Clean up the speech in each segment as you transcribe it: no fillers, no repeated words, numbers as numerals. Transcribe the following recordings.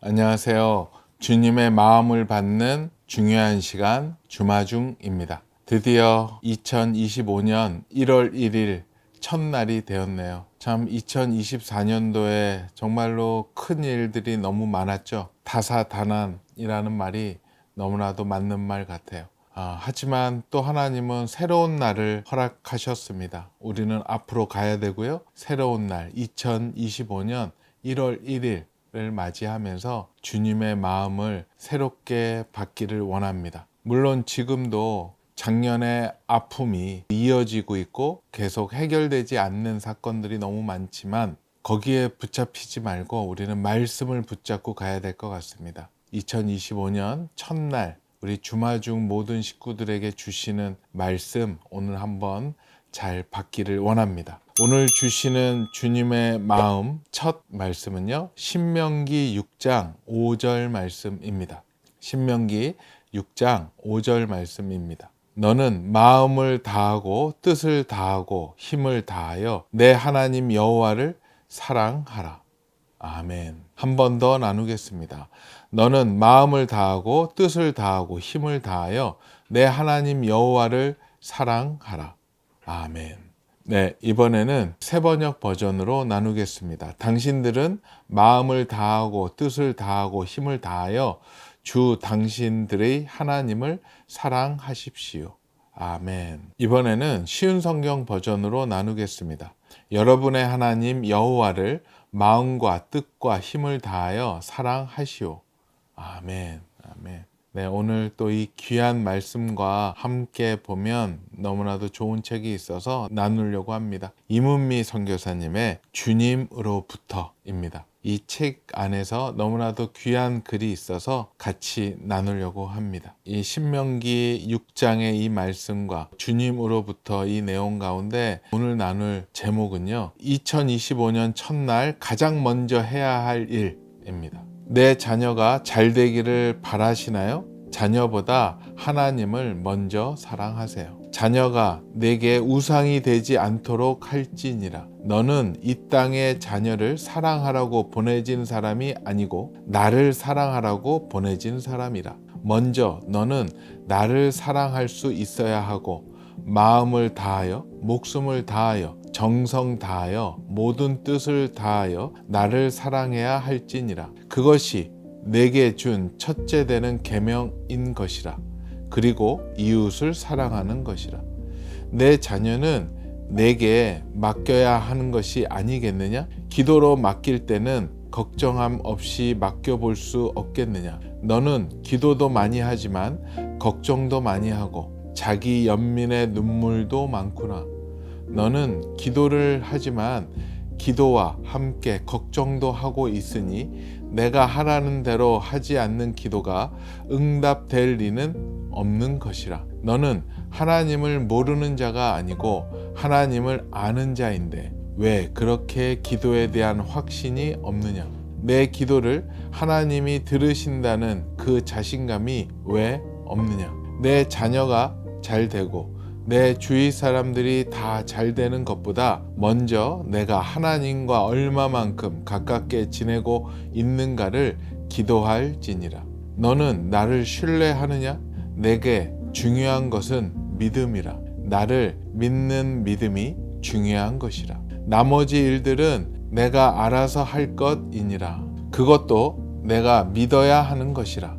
안녕하세요. 주님의 마음을 받는 중요한 시간 주마중입니다. 드디어 2025년 1월 1일 첫날이 되었네요. 참 2024년도에 정말로 큰 일들이 너무 많았죠. 다사다난이라는 말이 너무나도 맞는 말 같아요. 하지만 또 하나님은 새로운 날을 허락하셨습니다. 우리는 앞으로 가야 되고요. 새로운 날 2025년 1월 1일 를 맞이하면서 주님의 마음을 새롭게 받기를 원합니다. 물론 지금도 작년의 아픔이 이어지고 있고 계속 해결되지 않는 사건들이 너무 많지만 거기에 붙잡히지 말고 우리는 말씀을 붙잡고 가야 될 것 같습니다. 2025년 첫날 우리 주마중 모든 식구들에게 주시는 말씀 오늘 한번 잘 받기를 원합니다. 오늘 주시는 주님의 마음 첫 말씀은요, 신명기 6장 5절 말씀입니다. 신명기 6장 5절 말씀입니다. 너는 마음을 다하고 뜻을 다하고 힘을 다하여 내 하나님 여호와를 사랑하라. 아멘. 한 번 더 나누겠습니다. 너는 마음을 다하고 뜻을 다하고 힘을 다하여 내 하나님 여호와를 사랑하라. 아멘. 네, 이번에는 새번역 버전으로 나누겠습니다. 당신들은 마음을 다하고 뜻을 다하고 힘을 다하여 주 당신들의 하나님을 사랑하십시오. 아멘. 이번에는 쉬운 성경 버전으로 나누겠습니다. 여러분의 하나님 여호와를 마음과 뜻과 힘을 다하여 사랑하시오. 아멘. 아멘. 네, 오늘 또 이 귀한 말씀과 함께 보면 너무나도 좋은 책이 있어서 나누려고 합니다. 이문미 선교사님의 주님으로부터입니다. 이 책 안에서 너무나도 귀한 글이 있어서 같이 나누려고 합니다. 이 신명기 6장의 이 말씀과 주님으로부터 이 내용 가운데 오늘 나눌 제목은요, 2025년 첫날 가장 먼저 해야 할 일입니다. 내 자녀가 잘 되기를 바라시나요? 자녀보다 하나님을 먼저 사랑하세요. 자녀가 내게 우상이 되지 않도록 할지니라. 너는 이 땅에 자녀를 사랑하라고 보내진 사람이 아니고 나를 사랑하라고 보내진 사람이라. 먼저 너는 나를 사랑할 수 있어야 하고 마음을 다하여 목숨을 다하여 정성 다하여 모든 뜻을 다하여 나를 사랑해야 할지니라. 그것이 내게 준 첫째 되는 계명인 것이라. 그리고 이웃을 사랑하는 것이라. 내 자녀는 내게 맡겨야 하는 것이 아니겠느냐? 기도로 맡길 때는 걱정함 없이 맡겨볼 수 없겠느냐? 너는 기도도 많이 하지만 걱정도 많이 하고 자기 연민의 눈물도 많구나. 너는 기도를 하지만 기도와 함께 걱정도 하고 있으니 내가 하라는 대로 하지 않는 기도가 응답될 리는 없는 것이라. 너는 하나님을 모르는 자가 아니고 하나님을 아는 자인데 왜 그렇게 기도에 대한 확신이 없느냐? 내 기도를 하나님이 들으신다는 그 자신감이 왜 없느냐? 내 자녀가 잘 되고 내 주위 사람들이 다 잘 되는 것보다 먼저 내가 하나님과 얼마만큼 가깝게 지내고 있는가를 기도할지니라. 너는 나를 신뢰하느냐? 내게 중요한 것은 믿음이라. 나를 믿는 믿음이 중요한 것이라. 나머지 일들은 내가 알아서 할 것이니라. 그것도 내가 믿어야 하는 것이라.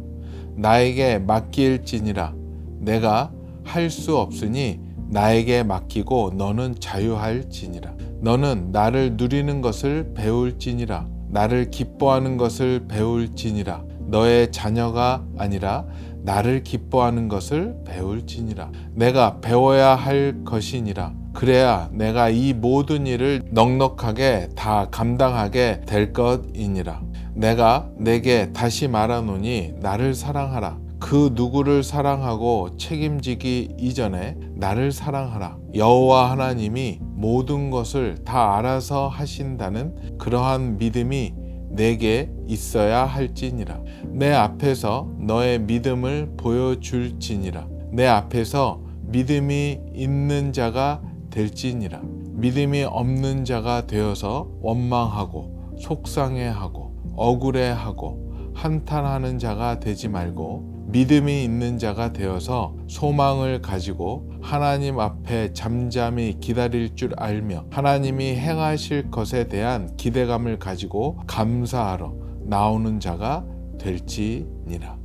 나에게 맡길지니라. 내가 할 수 없으니 나에게 맡기고 너는 자유할지니라. 너는 나를 누리는 것을 배울지니라. 나를 기뻐하는 것을 배울지니라. 너의 자녀가 아니라 나를 기뻐하는 것을 배울지니라. 내가 배워야 할 것이니라. 그래야 내가 이 모든 일을 넉넉하게 다 감당하게 될 것이니라. 내가 내게 다시 말하노니 나를 사랑하라. 그 누구를 사랑하고 책임지기 이전에 나를 사랑하라. 여호와 하나님이 모든 것을 다 알아서 하신다는 그러한 믿음이 내게 있어야 할지니라. 내 앞에서 너의 믿음을 보여줄지니라. 내 앞에서 믿음이 있는 자가 될지니라. 믿음이 없는 자가 되어서 원망하고 속상해하고 억울해하고 한탄하는 자가 되지 말고 믿음이 있는 자가 되어서 소망을 가지고 하나님 앞에 잠잠히 기다릴 줄 알며 하나님이 행하실 것에 대한 기대감을 가지고 감사하러 나오는 자가 될지니라.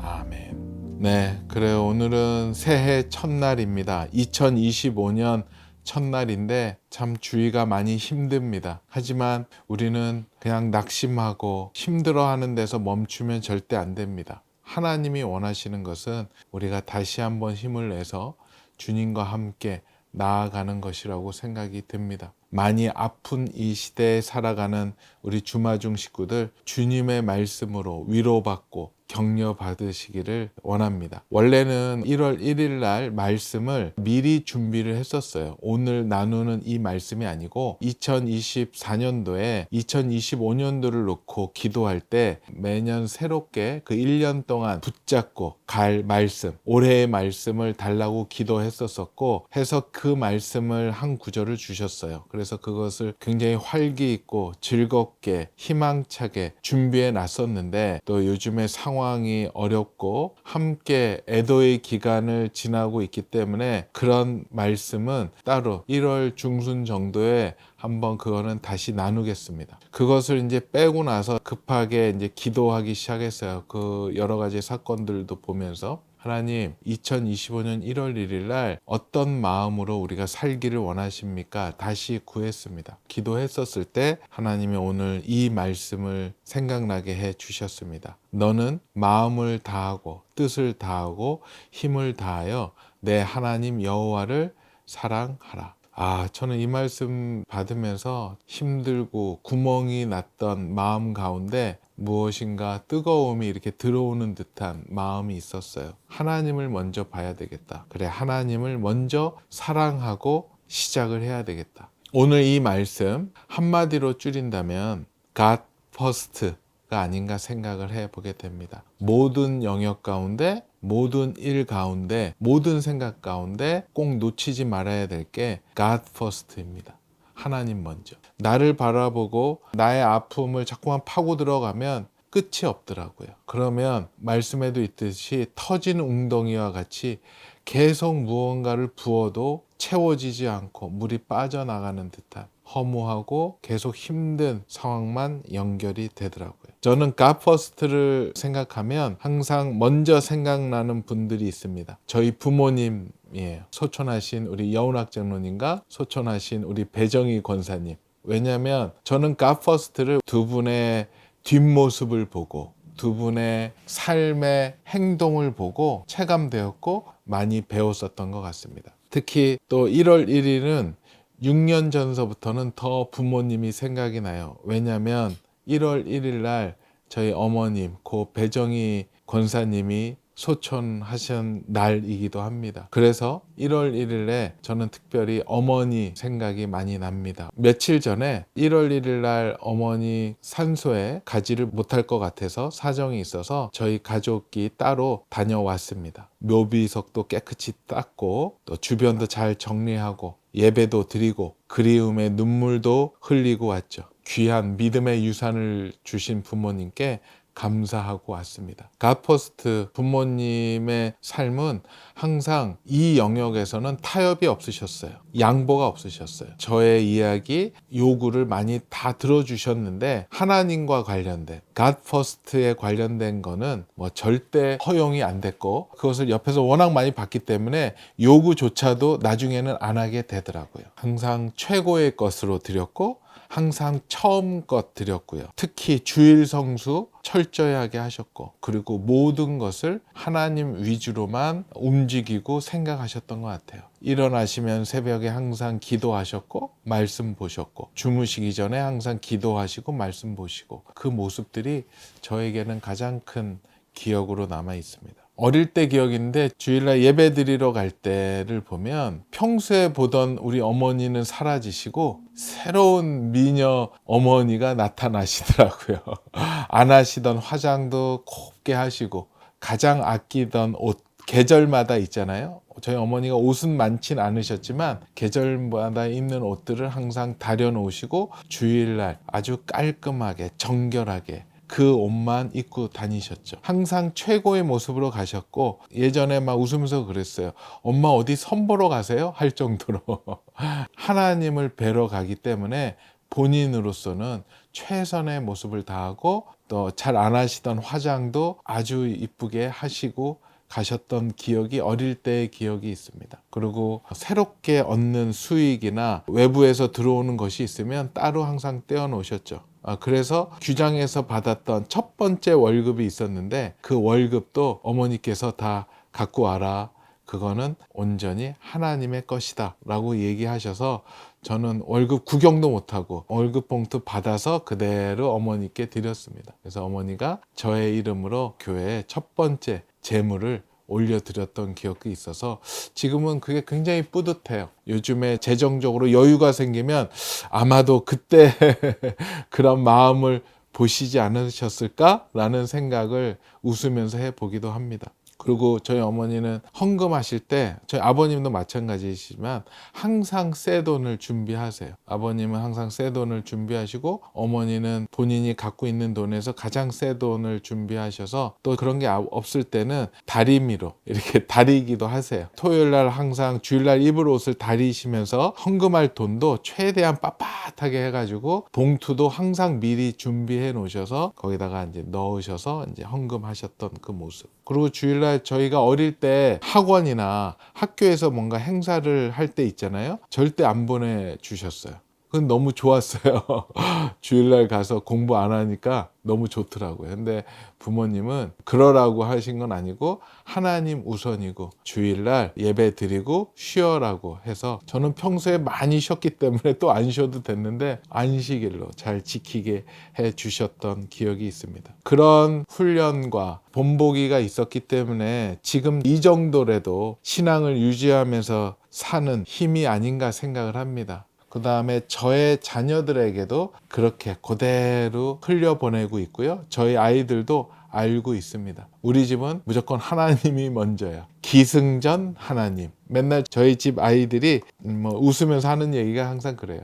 아멘. 네, 그래요. 오늘은 새해 첫날입니다. 2025년 첫날인데 참 주의가 많이 힘듭니다. 하지만 우리는 그냥 낙심하고 힘들어하는 데서 멈추면 절대 안 됩니다. 하나님이 원하시는 것은 우리가 다시 한번 힘을 내서 주님과 함께 나아가는 것이라고 생각이 듭니다. 많이 아픈 이 시대에 살아가는 우리 주마중 식구들, 주님의 말씀으로 위로받고 격려 받으시기를 원합니다. 원래는 1월 1일 날 말씀을 미리 준비를 했었어요. 오늘 나누는 이 말씀이 아니고 2024년도에 2025년도를 놓고 기도할 때 매년 새롭게 그 1년 동안 붙잡고 갈 말씀, 올해의 말씀을 달라고 기도했었고 해서 그 말씀을 한 구절을 주셨어요. 그래서 그것을 굉장히 활기 있고 즐겁게 희망차게 준비해 놨었는데 또 요즘에 상황이 어렵고 함께 애도의 기간을 지나고 있기 때문에 그런 말씀은 따로 1월 중순 정도에 한번 그거는 다시 나누겠습니다. 그것을 이제 빼고 나서 급하게 이제 기도하기 시작했어요. 그 여러 가지 사건들도 보면서 하나님 2025년 1월 1일 날 어떤 마음으로 우리가 살기를 원하십니까? 다시 구했습니다. 기도했었을 때 하나님이 오늘 이 말씀을 생각나게 해 주셨습니다. 너는 마음을 다하고 뜻을 다하고 힘을 다하여 내 하나님 여호와를 사랑하라. 저는 이 말씀 받으면서 힘들고 구멍이 났던 마음 가운데 무엇인가 뜨거움이 이렇게 들어오는 듯한 마음이 있었어요. 하나님을 먼저 봐야 되겠다. 그래, 하나님을 먼저 사랑하고 시작을 해야 되겠다. 오늘 이 말씀 한마디로 줄인다면 God first가 아닌가 생각을 해보게 됩니다. 모든 영역 가운데, 모든 일 가운데, 모든 생각 가운데 꼭 놓치지 말아야 될 게 God first입니다. 하나님 먼저. 나를 바라보고 나의 아픔을 자꾸만 파고 들어가면 끝이 없더라고요. 그러면 말씀에도 있듯이 터진 웅덩이와 같이 계속 무언가를 부어도 채워지지 않고 물이 빠져나가는 듯한 허무하고 계속 힘든 상황만 연결이 되더라고요. 저는 God first를 생각하면 항상 먼저 생각나는 분들이 있습니다. 저희 부모님이에요. 소천하신 우리 여운학 장로님과 소천하신 우리 배정희 권사님. 왜냐하면 저는 God first를 두 분의 뒷모습을 보고 두 분의 삶의 행동을 보고 체감되었고 많이 배웠었던 것 같습니다. 특히 또 1월 1일은 6년 전서부터는 더 부모님이 생각이 나요. 왜냐하면 1월 1일 날 저희 어머님, 고 배정희 권사님이 소천하신 날이기도 합니다. 그래서 1월 1일에 저는 특별히 어머니 생각이 많이 납니다. 며칠 전에 1월 1일 날 어머니 산소에 가지를 못할 것 같아서 사정이 있어서 저희 가족이 따로 다녀왔습니다. 묘비석도 깨끗이 닦고 또 주변도 잘 정리하고 예배도 드리고 그리움의 눈물도 흘리고 왔죠. 귀한 믿음의 유산을 주신 부모님께 감사하고 왔습니다. God first 부모님의 삶은 항상 이 영역에서는 타협이 없으셨어요. 양보가 없으셨어요. 저의 이야기, 요구를 많이 다 들어주셨는데 하나님과 관련된 God first에 관련된 거는 절대 허용이 안 됐고 그것을 옆에서 워낙 많이 봤기 때문에 요구조차도 나중에는 안 하게 되더라고요. 항상 최고의 것으로 드렸고 항상 처음 것 드렸고요. 특히 주일 성수 철저하게 하셨고 그리고 모든 것을 하나님 위주로만 움직이고 생각하셨던 것 같아요. 일어나시면 새벽에 항상 기도하셨고 말씀 보셨고 주무시기 전에 항상 기도하시고 말씀 보시고 그 모습들이 저에게는 가장 큰 기억으로 남아 있습니다. 어릴 때 기억인데 주일날 예배 드리러 갈 때를 보면 평소에 보던 우리 어머니는 사라지시고 새로운 미녀 어머니가 나타나시더라고요. 안 하시던 화장도 곱게 하시고 가장 아끼던 옷 계절마다 있잖아요. 저희 어머니가 옷은 많진 않으셨지만 계절마다 입는 옷들을 항상 다려놓으시고 주일날 아주 깔끔하게 정결하게 그 옷만 입고 다니셨죠. 항상 최고의 모습으로 가셨고 예전에 막 웃으면서 그랬어요. 엄마 어디 선보러 가세요? 할 정도로 하나님을 뵈러 가기 때문에 본인으로서는 최선의 모습을 다하고 또 잘 안 하시던 화장도 아주 이쁘게 하시고 가셨던 기억이 어릴 때의 기억이 있습니다. 그리고 새롭게 얻는 수익이나 외부에서 들어오는 것이 있으면 따로 항상 떼어 놓으셨죠. 그래서 규장에서 받았던 첫 번째 월급이 있었는데 그 월급도 어머니께서 다 갖고 와라. 그거는 온전히 하나님의 것이다 라고 얘기하셔서 저는 월급 구경도 못하고 월급 봉투 받아서 그대로 어머니께 드렸습니다. 그래서 어머니가 저의 이름으로 교회에 첫 번째 제물을 올려드렸던 기억이 있어서 지금은 그게 굉장히 뿌듯해요. 요즘에 재정적으로 여유가 생기면 아마도 그때 그런 마음을 보시지 않으셨을까라는 생각을 웃으면서 해보기도 합니다. 그리고 저희 어머니는 헌금하실 때 저희 아버님도 마찬가지시지만 항상 새 돈을 준비하세요. 아버님은 항상 새 돈을 준비하시고 어머니는 본인이 갖고 있는 돈에서 가장 새 돈을 준비하셔서 또 그런 게 없을 때는 다리미로 이렇게 다리기도 하세요. 토요일날 항상 주일날 입을 옷을 다리시면서 헌금할 돈도 최대한 빳빳하게 해가지고 봉투도 항상 미리 준비해 놓으셔서 거기다가 이제 넣으셔서 이제 헌금하셨던 그 모습. 그리고 주일날 저희가 어릴 때 학원이나 학교에서 뭔가 행사를 할 때 있잖아요. 절대 안 보내주셨어요. 그건 너무 좋았어요. 주일날 가서 공부 안 하니까 너무 좋더라고요. 근데 부모님은 그러라고 하신 건 아니고 하나님 우선이고 주일날 예배 드리고 쉬어라고 해서 저는 평소에 많이 쉬었기 때문에 또 안 쉬어도 됐는데 안식일로 잘 지키게 해 주셨던 기억이 있습니다. 그런 훈련과 본보기가 있었기 때문에 지금 이 정도라도 신앙을 유지하면서 사는 힘이 아닌가 생각을 합니다. 그 다음에 저의 자녀들에게도 그렇게 그대로 흘려보내고 있고요. 저희 아이들도 알고 있습니다. 우리 집은 무조건 하나님이 먼저야. 기승전 하나님. 맨날 저희 집 아이들이 웃으면서 하는 얘기가 항상 그래요.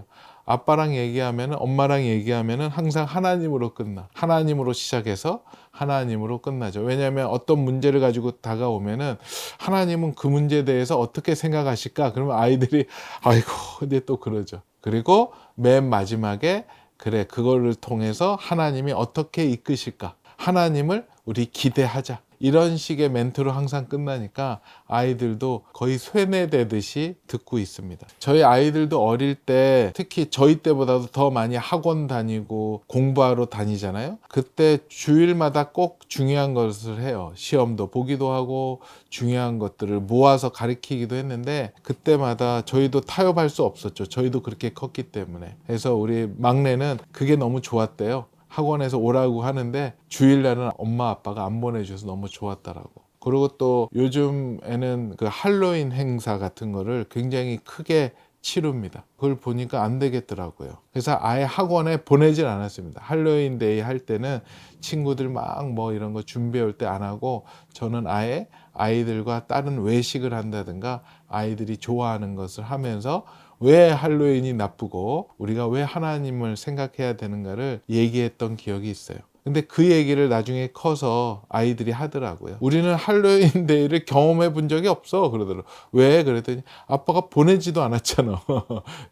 아빠랑 얘기하면 엄마랑 얘기하면 항상 하나님으로 끝나. 하나님으로 시작해서 하나님으로 끝나죠. 왜냐하면 어떤 문제를 가지고 다가오면은 하나님은 그 문제에 대해서 어떻게 생각하실까? 그러면 아이들이 아이고 근데 또 그러죠. 그리고 맨 마지막에 그래 그거를 통해서 하나님이 어떻게 이끄실까? 하나님을 우리 기대하자. 이런 식의 멘트로 항상 끝나니까 아이들도 거의 쇠뇌되듯이 듣고 있습니다. 저희 아이들도 어릴 때 특히 저희 때보다도 더 많이 학원 다니고 공부하러 다니잖아요. 그때 주일마다 꼭 중요한 것을 해요. 시험도 보기도 하고 중요한 것들을 모아서 가르치기도 했는데 그때마다 저희도 타협할 수 없었죠. 저희도 그렇게 컸기 때문에. 그래서 우리 막내는 그게 너무 좋았대요. 학원에서 오라고 하는데 주일날은 엄마 아빠가 안 보내줘서 너무 좋았다라고. 그리고 또 요즘에는 그 할로윈 행사 같은 거를 굉장히 크게 치릅니다. 그걸 보니까 안 되겠더라고요. 그래서 아예 학원에 보내질 않았습니다. 할로윈 데이 할 때는 친구들 막 뭐 이런 거 준비해 올 때 안 하고 저는 아예 아이들과 다른 외식을 한다든가 아이들이 좋아하는 것을 하면서 왜 할로윈이 나쁘고 우리가 왜 하나님을 생각해야 되는가를 얘기했던 기억이 있어요. 근데 그 얘기를 나중에 커서 아이들이 하더라고요. 우리는 할로윈 데이를 경험해 본 적이 없어 그러더라고요. 왜? 그랬더니 아빠가 보내지도 않았잖아.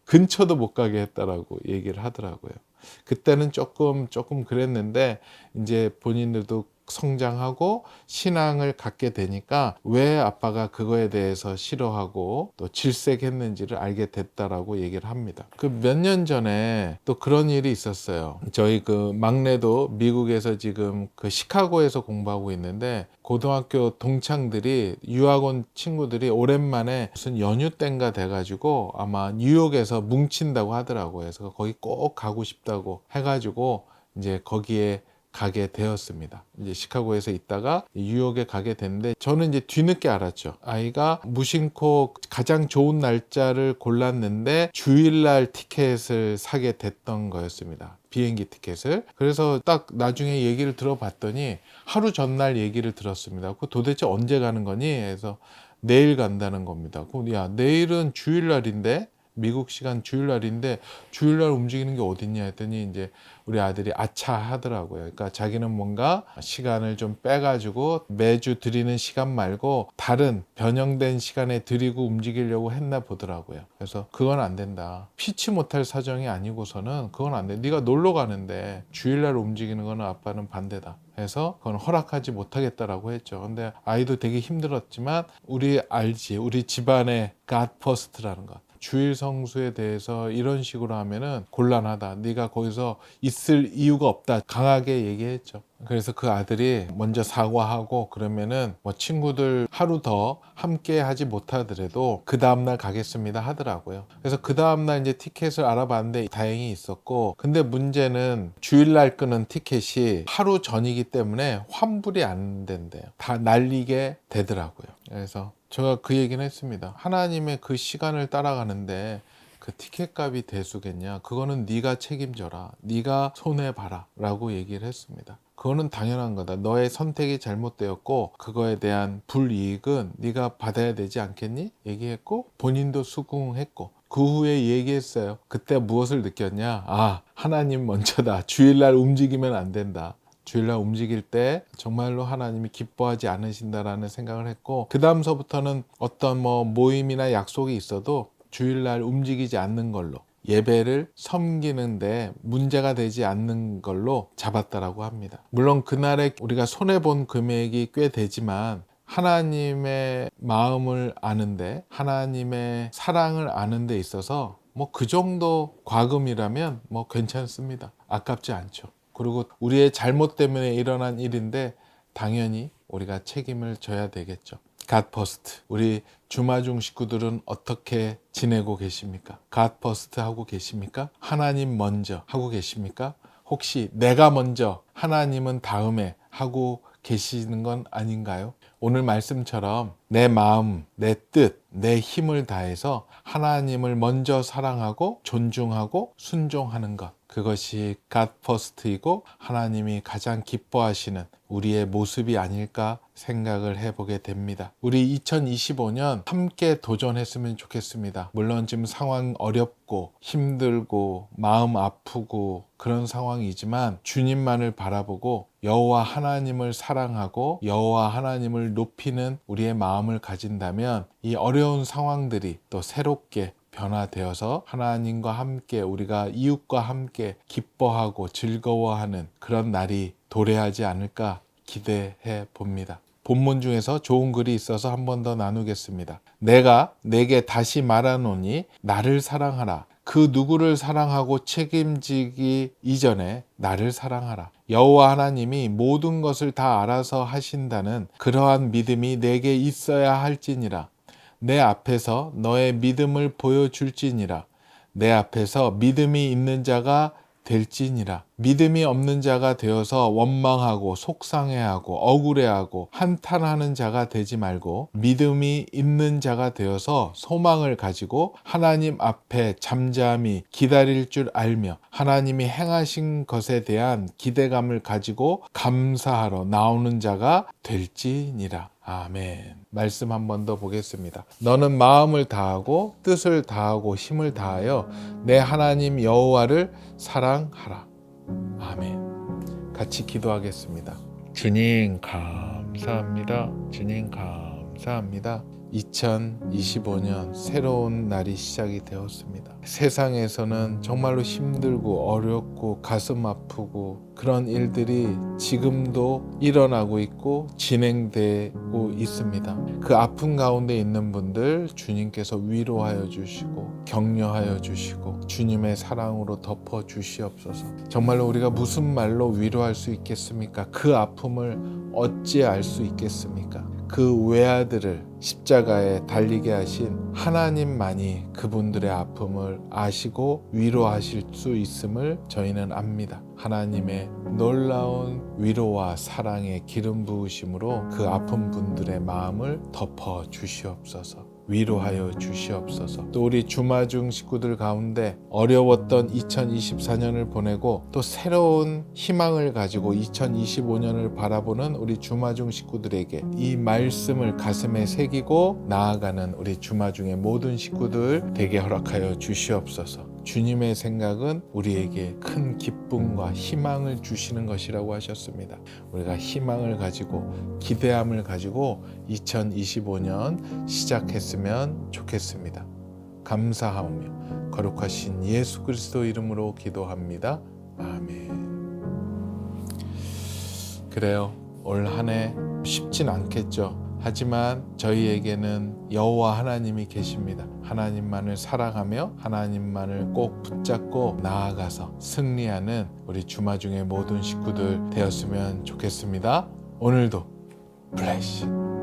근처도 못 가게 했다라고 얘기를 하더라고요. 그때는 조금 그랬는데 이제 본인들도 성장하고 신앙을 갖게 되니까 왜 아빠가 그거에 대해서 싫어하고 또 질색했는지를 알게 됐다라고 얘기를 합니다. 그 몇 년 전에 또 그런 일이 있었어요. 저희 그 막내도 미국에서 지금 그 시카고에서 공부하고 있는데 고등학교 동창들이 유학원 친구들이 오랜만에 무슨 연휴 땐가 돼가지고 아마 뉴욕에서 뭉친다고 하더라고요. 그래서 거기 꼭 가고 싶다고 해가지고 이제 거기에 가게 되었습니다. 이제 시카고에서 있다가 뉴욕에 가게 됐는데 저는 이제 뒤늦게 알았죠. 아이가 무심코 가장 좋은 날짜를 골랐는데 주일날 티켓을 사게 됐던 거였습니다. 비행기 티켓을. 그래서 딱 나중에 얘기를 들어봤더니 하루 전날 얘기를 들었습니다. 그 도대체 언제 가는 거니? 해서 내일 간다는 겁니다. 야, 내일은 주일날인데? 미국 시간 주일날인데 주일날 움직이는 게 어딨냐 했더니 이제 우리 아들이 아차 하더라고요. 그러니까 자기는 뭔가 시간을 좀 빼가지고 매주 드리는 시간 말고 다른 변형된 시간에 드리고 움직이려고 했나 보더라고요. 그래서 그건 안 된다. 피치 못할 사정이 아니고서는 그건 안 돼. 네가 놀러 가는데 주일날 움직이는 거는 아빠는 반대다. 해서 그건 허락하지 못하겠다라고 했죠. 근데 아이도 되게 힘들었지만 우리 알지. 우리 집안의 God First라는 것. 주일 성수에 대해서 이런 식으로 하면은 곤란하다. 네가 거기서 있을 이유가 없다. 강하게 얘기했죠. 그래서 그 아들이 먼저 사과하고 그러면은 뭐 친구들 하루 더 함께 하지 못하더라도 그 다음날 가겠습니다 하더라고요. 그래서 그 다음날 이제 티켓을 알아봤는데 다행히 있었고, 근데 문제는 주일날 끄는 티켓이 하루 전이기 때문에 환불이 안 된대요. 다 날리게 되더라고요. 그래서 제가 그 얘기는 했습니다. 하나님의 그 시간을 따라가는데 그 티켓 값이 대수겠냐? 그거는 네가 책임져라. 네가 손해봐라 라고 얘기를 했습니다. 그거는 당연한 거다. 너의 선택이 잘못되었고 그거에 대한 불이익은 네가 받아야 되지 않겠니? 얘기했고 본인도 수긍했고 그 후에 얘기했어요. 그때 무엇을 느꼈냐? 아, 하나님 먼저다. 주일날 움직이면 안 된다. 주일날 움직일 때 정말로 하나님이 기뻐하지 않으신다라는 생각을 했고, 그 다음서부터는 어떤 모임이나 약속이 있어도 주일날 움직이지 않는 걸로, 예배를 섬기는데 문제가 되지 않는 걸로 잡았다라고 합니다. 물론 그날에 우리가 손해본 금액이 꽤 되지만 하나님의 마음을 아는데, 하나님의 사랑을 아는 데 있어서 그 정도 과금이라면 괜찮습니다. 아깝지 않죠. 그리고 우리의 잘못 때문에 일어난 일인데 당연히 우리가 책임을 져야 되겠죠. God first. 우리 주마중 식구들은 어떻게 지내고 계십니까? God first 하고 계십니까? 하나님 먼저 하고 계십니까? 혹시 내가 먼저 하나님은 다음에 하고 계시는 건 아닌가요? 오늘 말씀처럼 내 마음, 내 뜻, 내 힘을 다해서 하나님을 먼저 사랑하고 존중하고 순종하는 것, 그것이 God first이고 하나님이 가장 기뻐하시는 우리의 모습이 아닐까 생각을 해보게 됩니다. 우리 2025년 함께 도전했으면 좋겠습니다. 물론 지금 상황 어렵고 힘들고 마음 아프고 그런 상황이지만 주님만을 바라보고 여호와 하나님을 사랑하고 여호와 하나님을 높이는 우리의 마음을 가진다면 이 어려운 상황들이 또 새롭게 변화되어서 하나님과 함께, 우리가 이웃과 함께 기뻐하고 즐거워하는 그런 날이 도래하지 않을까 기대해 봅니다. 본문 중에서 좋은 글이 있어서 한 번 더 나누겠습니다. 내가 내게 다시 말하노니 나를 사랑하라. 그 누구를 사랑하고 책임지기 이전에 나를 사랑하라. 여호와 하나님이 모든 것을 다 알아서 하신다는 그러한 믿음이 내게 있어야 할지니라. 내 앞에서 너의 믿음을 보여줄지니라. 내 앞에서 믿음이 있는 자가 될지니라. 믿음이 없는 자가 되어서 원망하고 속상해하고 억울해하고 한탄하는 자가 되지 말고 믿음이 있는 자가 되어서 소망을 가지고 하나님 앞에 잠잠히 기다릴 줄 알며 하나님이 행하신 것에 대한 기대감을 가지고 감사하러 나오는 자가 될지니라. 아멘. 말씀 한 번 더 보겠습니다. 너는 마음을 다하고 뜻을 다하고 힘을 다하여 내 하나님 여호와를 사랑하라. 아멘. 같이 기도하겠습니다. 주님 감사합니다. 주님 감사합니다. 2025년 새로운 날이 시작이 되었습니다. 세상에서는 정말로 힘들고 어렵고 가슴 아프고 그런 일들이 지금도 일어나고 있고 진행되고 있습니다. 그 아픔 가운데 있는 분들 주님께서 위로하여 주시고 격려하여 주시고 주님의 사랑으로 덮어 주시옵소서. 정말로 우리가 무슨 말로 위로할 수 있겠습니까? 그 아픔을 어찌 알 수 있겠습니까? 그 외아들을 십자가에 달리게 하신 하나님만이 그분들의 아픔을 아시고 위로하실 수 있음을 저희는 압니다. 하나님의 놀라운 위로와 사랑의 기름 부으심으로 그 아픈 분들의 마음을 덮어 주시옵소서. 위로하여 주시옵소서. 또 우리 주마중 식구들 가운데 어려웠던 2024년을 보내고 또 새로운 희망을 가지고 2025년을 바라보는 우리 주마중 식구들에게 이 말씀을 가슴에 새기고 나아가는 우리 주마중의 모든 식구들 되게 허락하여 주시옵소서. 주님의 생각은 우리에게 큰 기쁨과 희망을 주시는 것이라고 하셨습니다. 우리가 희망을 가지고 기대함을 가지고 2025년 시작했으면 좋겠습니다. 감사하오며 거룩하신 예수 그리스도 이름으로 기도합니다. 아멘. 그래요. 올 한 해 쉽진 않겠죠. 하지만 저희에게는 여호와 하나님이 계십니다. 하나님만을 사랑하며 하나님만을 꼭 붙잡고 나아가서 승리하는 우리 주마중의 모든 식구들 되었으면 좋겠습니다. 오늘도 블레싱.